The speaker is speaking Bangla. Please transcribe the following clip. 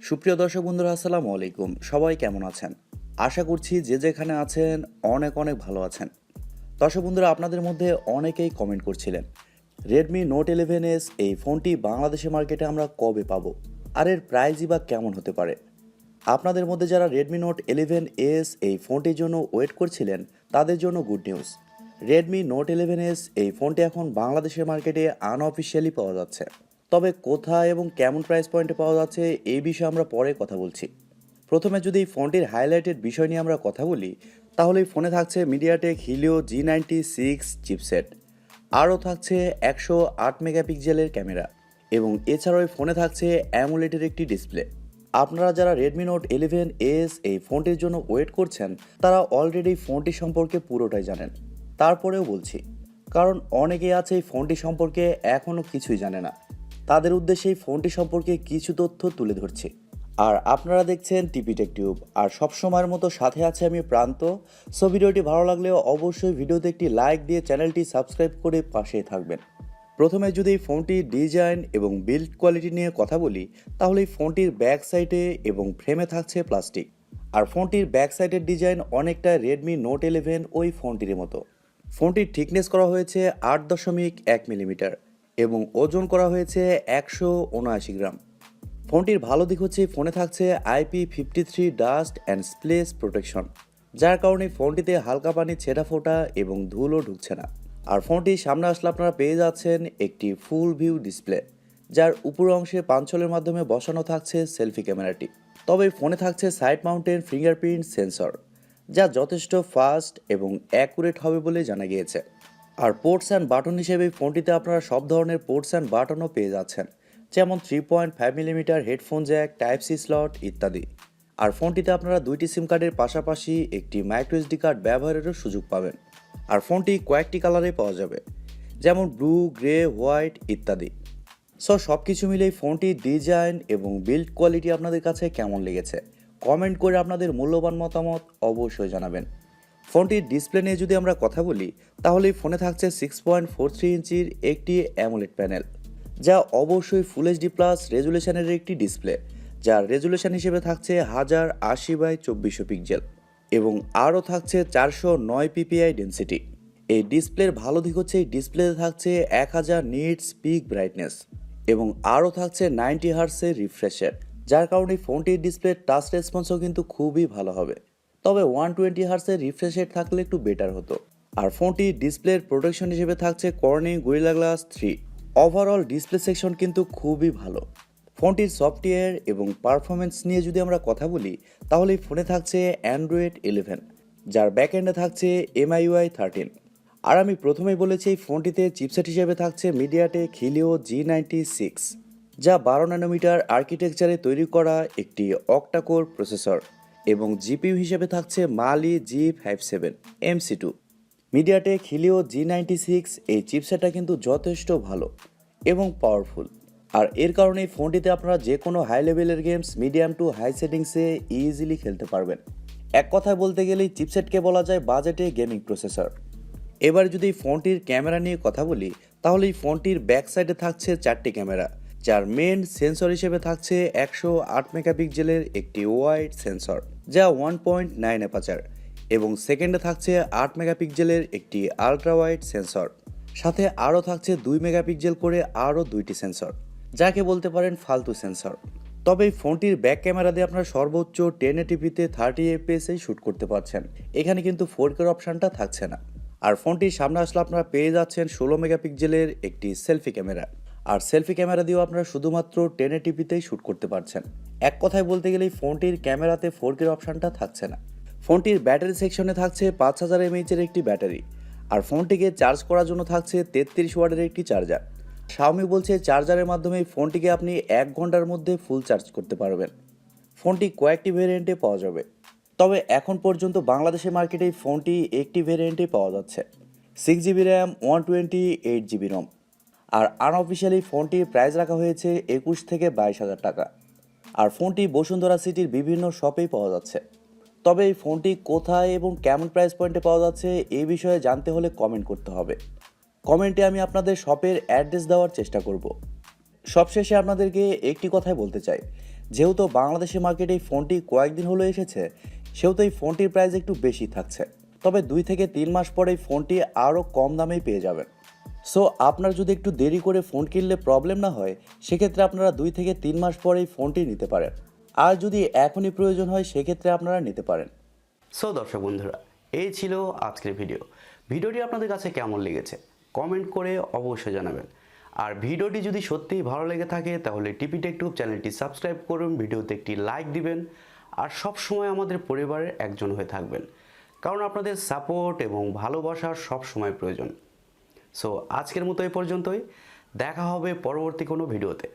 সুপ্রিয় দর্শক বন্ধুরা, আসসালামু আলাইকুম। সবাই কেমন আছেন? আশা করছি যে যেখানে আছেন অনেক অনেক ভালো আছেন। দর্শক বন্ধুরা, আপনাদের মধ্যে অনেকেই কমেন্ট করছিলেন রেডমি নোট 11s এই ফোনটি বাংলাদেশের মার্কেটে আমরা কবে পাবো, আর এর প্রাইসই বা কেমন হতে পারে। আপনাদের মধ্যে যারা রেডমি নোট 11s এই ফোনটির জন্য ওয়েট করছিলেন তাদের জন্য good news. Redmi note 11s এই ফোনটি এখন বাংলাদেশের মার্কেটে আনঅফিসিয়ালি পাওয়া যাচ্ছে। তবে কোথায় এবং কেমন প্রাইস পয়েন্টে পাওয়া যাচ্ছে এই বিষয়ে আমরা পরে কথা বলছি। প্রথমে যদি এই ফোনটির হাইলাইটেড বিষয় নিয়ে আমরা কথা বলি, তাহলে এই ফোনে থাকছে মিডিয়াটেক হিলিও G96 চিপসেট, আরও থাকছে 108 মেগাপিক্সেলের ক্যামেরা, এবং এছাড়াও এই ফোনে থাকছে অ্যামোলেডের একটি ডিসপ্লে। আপনারা যারা রেডমি নোট 11s এই ফোনটির জন্য ওয়েট করছেন তারা অলরেডি ফোনটি সম্পর্কে পুরোটাই জানেন। তারপরেও বলছি, কারণ অনেকেই আছে এই ফোনটি সম্পর্কে এখনও কিছুই জানে না। তাদের উদ্দেশ্যে এই ফোনটি সম্পর্কে কিছু তথ্য তুলে ধরছি। আর আপনারা দেখছেন টিপিটেক টিউব, আর সবসময়ের মতো সাথে আছে আমি প্রান্ত। সো ভিডিওটি ভালো লাগলেও অবশ্যই ভিডিওতে একটি লাইক দিয়ে চ্যানেলটি সাবস্ক্রাইব করে পাশেই থাকবেন। প্রথমে যদি এই ফোনটির ডিজাইন এবং বিল্ড কোয়ালিটি নিয়ে কথা বলি, তাহলে এই ফোনটির ব্যাক সাইডে এবং ফ্রেমে থাকছে প্লাস্টিক। আর ফোনটির ব্যাক সাইডের ডিজাইন অনেকটা রেডমি নোট 11 ওই ফোনটির মতো। ফোনটির থিকনেস করা হয়েছে 8.1 মিলিমিটার এবং ওজন করা হয়েছে 179 গ্রাম। ফোনটির ভালো দিক হচ্ছে ফোনে থাকছে IP53 ডাস্ট অ্যান্ড স্প্লেশ প্রোটেকশন, যার কারণে ফোনটিতে হালকা পানি ছেঁড়া ফোটা এবং ধুলো ঢুকছে না। আর ফোনটির সামনে আসলে আপনারা পেয়ে যাচ্ছেন একটি ফুল ভিউ ডিসপ্লে, যার উপর অংশে পাঞ্চলের মাধ্যমে বসানো থাকছে সেলফি ক্যামেরাটি। তবে ফোনে থাকছে সাইড মাউন্টেন ফিঙ্গারপ্রিন্ট সেন্সর, যা যথেষ্ট ফাস্ট এবং অ্যাকুরেট হবে বলে জানা গিয়েছে। আর পোর্টস অ্যান্ড বাটন হিসেবে ফোনটিতে আপনারা সব ধরনের পোর্টস অ্যান্ড বাটনও পেয়ে যাচ্ছেন, যেমন 3.5 millimetre headphone jack, type C slot ইত্যাদি। আর ফোনটিতে আপনারা দুইটি সিম কার্ডের পাশাপাশি একটি মাইক্রো এসডি কার্ড ব্যবহারেরও সুযোগ পাবেন। আর ফোনটি কয়েকটি কালারে পাওয়া যাবে, যেমন ব্লু, গ্রে, হোয়াইট ইত্যাদি। সো সব কিছু মিলেই ফোনটির ডিজাইন এবং বিল্ড কোয়ালিটি আপনাদের কাছে কেমন লেগেছে কমেন্ট করে আপনাদের মূল্যবান মতামত অবশ্যই জানাবেন। ফোনটির ডিসপ্লে নিয়ে যদি আমরা কথা বলি, তাহলে এই ফোনে থাকছে 6.43 ইঞ্চির একটি অ্যামোলেড প্যানেল, যা অবশ্যই ফুল এইচডি প্লাস রেজুলেশনের একটি ডিসপ্লে, যার রেজুলেশন হিসেবে থাকছে 1080x2400 পিক্সেল এবং আরও থাকছে 409 পিপিআই ডেন্সিটি। এই ডিসপ্লের ভালো দিক হচ্ছে এই ডিসপ্লেতে থাকছে 1000 নিটস পিক ব্রাইটনেস এবং আরও থাকছে 90 হার্টসের রিফ্রেশের, যার কারণে ফোনটির ডিসপ্লে টাচ রেসপন্সও কিন্তু খুবই ভালো হবে। তবে 120 হার্টসের রিফ্রেশ রেট থাকলে একটু বেটার হতো। আর ফোনটির ডিসপ্লের প্রোটেকশন হিসেবে থাকছে Corning gorilla glass 3। Overall display section কিন্তু খুবই ভালো। ফোনটির সফটওয়্যার এবং পারফরমেন্স নিয়ে যদি আমরা কথা বলি, তাহলে এই ফোনে থাকছে অ্যান্ড্রয়েড 11, যার ব্যাকএন্ডে থাকছে MIUI 13। আর আমি প্রথমেই বলেছি এই ফোনটিতে চিপসেট হিসেবে থাকছে মিডিয়াটেক হিলিও G96, যা 12 ন্যানোমিটার আর্কিটেকচারে তৈরি করা একটি অক্টা-কোর প্রসেসর, এবং জিপিইউ হিসেবে থাকছে মালি G57 MC2। MediaTek Helio G96 এই চিপসেটটা কিন্তু যথেষ্ট ভালো এবং পাওয়ারফুল, আর এর কারণে এই ফোনটিতে আপনারা যে কোনো হাই লেভেলের গেমস মিডিয়াম টু হাই সেটিংসে ইজিলি খেলতে পারবেন। এক কথায় বলতে গেলেই চিপসেটকে বলা যায় বাজেটে গেমিং প্রসেসর। এবার যদি ফোনটির ক্যামেরা নিয়ে কথা বলি, তাহলে এই ফোনটির ব্যাক সাইডে থাকছে 4টি ক্যামেরা, যার মেন সেন্সর হিসেবে থাকছে 108 মেগাপিক্সেলের একটি ওয়াইড সেন্সর, যা 1.9 অ্যাপাচার, এবং সেকেন্ডে থাকছে 8 মেগাপিক্সেলের একটি আলট্রা ওয়াইড সেন্সর। সাথে আরও থাকছে 2 মেগাপিক্সেল করে আরও 2টি সেন্সর, যাকে বলতে পারেন ফালতু সেন্সর। তবে এই ফোনটির ব্যাক ক্যামেরা দিয়ে আপনারা সর্বোচ্চ 1080p 30 fps শ্যুট করতে পারছেন। এখানে কিন্তু 4K অপশানটা থাকছে না। আর ফোনটির সামনে আসলে আপনারা পেয়ে যাচ্ছেন 16 মেগাপিক্সেলের একটি সেলফি ক্যামেরা, আর সেলফি ক্যামেরা দিয়েও আপনারা শুধুমাত্র 1080pতেই শ্যুট করতে পারছেন। এক কথায় বলতে গেলে ফোনটির ক্যামেরাতে 4K অপশানটা থাকছে না। ফোনটির ব্যাটারি সেকশনে থাকছে 5000 mAh একটি ব্যাটারি, আর ফোনটিকে চার্জ করার জন্য থাকছে 33 ওয়াটের একটি চার্জার। Xiaomi বলছে চার্জারের মাধ্যমে ফোনটিকে আপনি 1 ঘন্টার মধ্যে ফুল চার্জ করতে পারবেন। ফোনটি কয়েকটি ভেরিয়েন্টে পাওয়া যাবে, তবে এখন পর্যন্ত বাংলাদেশের মার্কেটে এই ফোনটি একটি ভেরিয়েন্টে পাওয়া যাচ্ছে, 6GB র্যাম 128GB রম। আর আনঅফিসিয়ালি ফোনটির প্রাইস রাখা হয়েছে 21 থেকে 22,000 টাকা। আর ফোনটি বসুন্ধরা সিটির বিভিন্ন শপেই পাওয়া যাচ্ছে। তবে এই ফোনটি কোথায় এবং কেমন প্রাইস পয়েন্টে পাওয়া যাচ্ছে এই বিষয়ে জানতে হলে কমেন্ট করতে হবে। কমেন্টে আমি আপনাদের শপের অ্যাড্রেস দেওয়ার চেষ্টা করব। সবশেষে আপনাদেরকে একটি কথাই বলতে চাই যেহেতু বাংলাদেশের মার্কেটে এই ফোনটি কয়েকদিন হলো এসেছে, সেহেতু এই ফোনটির প্রাইস একটু বেশি থাকছে। তবে 2 থেকে 3 মাস পরে এই ফোনটি আরও কম দামেই পেয়ে যাবেন। সো আপনার যদি একটু দেরি করে ফোন কিনলে প্রবলেম না হয়, সেক্ষেত্রে আপনারা 2 থেকে 3 মাস পরে এই ফোনটি নিতে পারেন। আর যদি এখনই প্রয়োজন হয় সেক্ষেত্রে আপনারা নিতে পারেন। সো দর্শক বন্ধুরা, এই ছিল আজকের ভিডিওটি আপনাদের কাছে কেমন লেগেছে কমেন্ট করে অবশ্যই জানাবেন। আর ভিডিওটি যদি সত্যিই ভালো লেগে থাকে তাহলে টিপি টেক টিউব চ্যানেলটি সাবস্ক্রাইব করুন, ভিডিওতে একটি লাইক দিবেন আর সব সময় আমাদের পরিবারের একজন হয়ে থাকবেন, কারণ আপনাদের সাপোর্ট এবং ভালোবাসার সব সময় প্রয়োজন। সো আজকের মতো এই পর্যন্তই, দেখা হবে পরবর্তী কোনো ভিডিওতে।